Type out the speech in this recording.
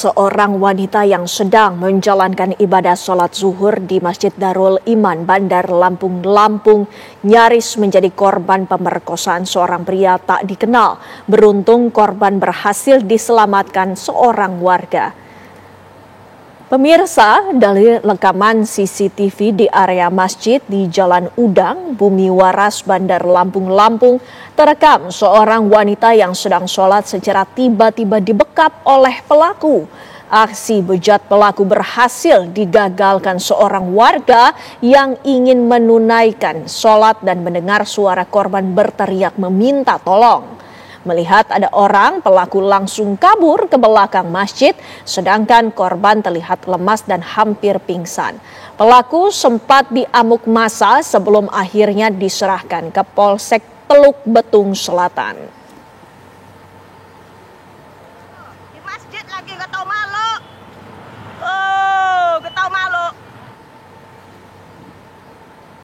seorang wanita yang sedang menjalankan ibadah sholat zuhur di Masjid Darul Iman, Bandar Lampung, nyaris menjadi korban pemerkosaan seorang pria tak dikenal. Beruntung korban berhasil diselamatkan seorang warga. Pemirsa, dari rekaman CCTV di area masjid di Jalan Udang, Bumi Waras, Bandar Lampung, terekam seorang wanita yang sedang sholat secara tiba-tiba dibekap oleh pelaku. Aksi bejat pelaku berhasil digagalkan seorang warga yang ingin menunaikan sholat dan mendengar suara korban berteriak meminta tolong. Melihat ada orang, pelaku langsung kabur ke belakang masjid, sedangkan korban terlihat lemas dan hampir pingsan. Pelaku sempat diamuk massa sebelum akhirnya diserahkan ke Polsek Teluk Betung Selatan. Di masjid lagi nggak tahu